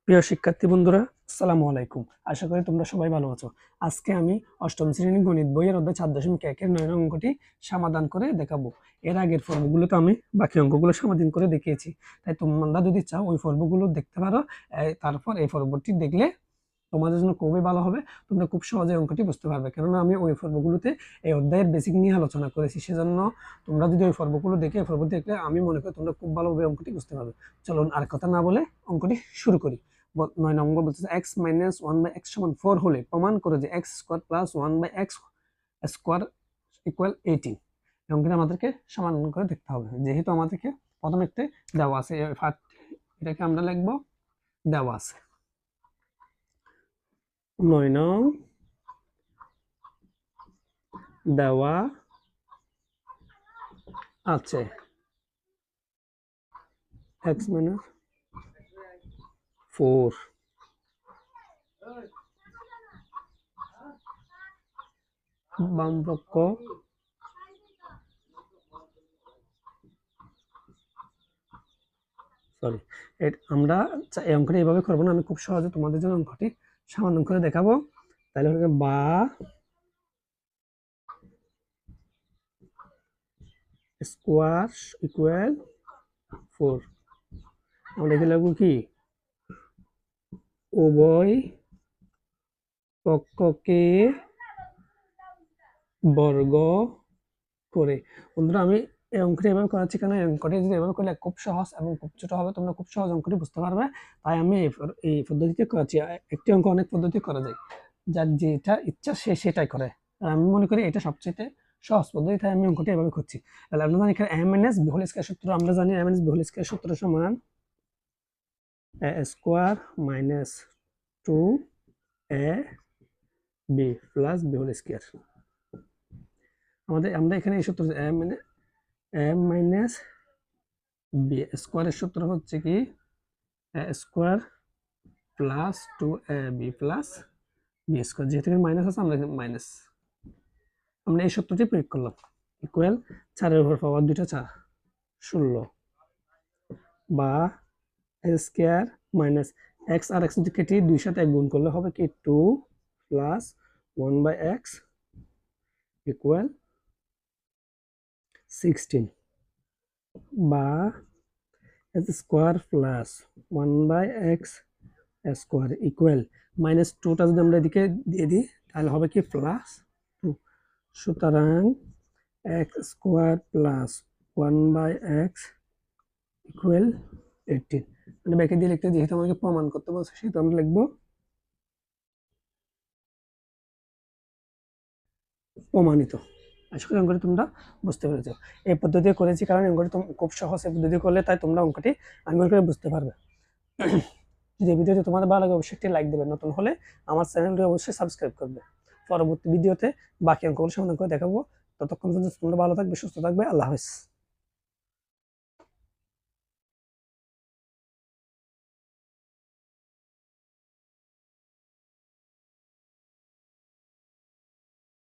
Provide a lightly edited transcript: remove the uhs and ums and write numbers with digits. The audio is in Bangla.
প্রিয় শিক্ষার্থী বন্ধুরা, আসসালামু আলাইকুম। আশা করি তোমরা সবাই ভালো আছো। আজকে আমি অষ্টম শ্রেণীর গণিত বইয়ের অধ্যায় 4.1 এর 9 নং অঙ্কটি সমাধান করে দেখাবো। এর আগের পর্বগুলো তো আমি বাকি অঙ্কগুলো সমাধান করে দেখিয়েছি, তাই তোমরা যদি চাও ওই পর্বগুলো দেখতে পারো। তারপর এই পর্বটি দেখলে তোমাদের জন্য খুবই ভালো হবে। তোমরা খুব সহজে অঙ্কটি বুঝতে পারবে, কেননা আমি ওই পর্বগুলোতে এই অধ্যায়ের বেসিক নিয়ে আলোচনা করেছি। সেজন্য তোমরা যদি ওই পর্বগুলো দেখে এই পর্ব দেখলে আমি মনে করি তোমরা খুব ভালোভাবে অঙ্কটি বুঝতে পারবে। চলুন আর কথা না বলে অঙ্কটি শুরু করি। 9 নম্বর বলতেছে x - 1 / x = 4 হলে প্রমাণ করে যে x² + 1 / x² = 18। এই অঙ্কটি আমাদেরকে সমাধান করে দেখতে হবে। যেহেতু আমাদেরকে প্রথমে একটা দেওয়া আছে, এটাকে আমরা লিখব দেওয়া আছে। 9 নং দেওয়া আছে x - 4 বামপক্ষ আমরা এই অঙ্কটি এইভাবে করবো না, আমি খুব সহজে তোমাদের জন্য অঙ্কটি সমাধান করে দেখাবো। তাহলে হচ্ছে বা স্কোয়ার ইকুয়াল 4। আমরা এখানে লিখব কি, উভয় পক্ষকে বর্গ করে। বন্ধুরা, আমি এই অঙ্কটি এভাবে করাচ্ছি কেন, এই অঙ্কটি যদি এভাবে করলে খুব সহজ এবং খুব ছোট হবে, তোমরা খুব সহজ অঙ্কটি বুঝতে পারবে। তাই আমি এই পদ্ধতিতে করাচ্ছি। একটি অঙ্ক অনেক পদ্ধতি করা যায়, যার যেটা ইচ্ছা সে সেটাই করে। আর আমি মনে করি এটা সবচেয়ে সহজ পদ্ধতি, তাই আমি অঙ্কটি এভাবে করছি। তাহলে আমরা জানি এখানে a - b হোল স্কয়ার সূত্র, আমরা জানি a - b হোল স্কয়ার সূত্র সমান a square minus 2ab plus b whole square. আমরা এখানে এই সূত্র a মাইনাস b স্কয়ারের সূত্র হচ্ছে কি a square plus 2ab plus b square. যেহেতু মাইনাস আছে, আমরা মাইনাস, আমরা এই সূত্রটি প্রয়োগ করলাম। ইকুয়াল 4 এর উপর পাওয়ার 2টা 4 16 বা a স্কয়ার মাইনাস x আর x যদি কেটে 2 সাথে 1 গুণ করলে হবে কি 2 প্লাস 1/x ইকুয়াল 16 বা x square plus 1/x square equal minus 2টা যদি আমরা এদিকে দিয়ে দিই তাহলে হবে কি প্লাস 2। সুতরাং x square plus 1/x equal 18। মানে ব্যাকে দিয়ে লিখতে, যেহেতু আমাকে প্রমাণ করতে বলছে সেহেতু আমরা লিখবো প্রমাণিত। আশা করি অঙ্কটি তোমরা বুঝতে পেরেছো। এই পদ্ধতি করেছি কারণ অঙ্কটি খুব সহজ। এই পদ্ধতি করলে তাই তোমরা অঙ্কটি আমি করে বুঝতে পারবে। যদি ভিডিওটি তোমাদের ভালো লাগে অবশ্যই একটি লাইক দেবে, নতুন হলে আমার চ্যানেলটি অবশ্যই সাবস্ক্রাইব করবে। পরবর্তী ভিডিওতে বাকি অঙ্কগুলো সমাধান করে দেখাবো। ততক্ষণ পর্যন্ত তোমরা ভালো থাকবে, সুস্থ থাকবে। আল্লাহ হাফেজ।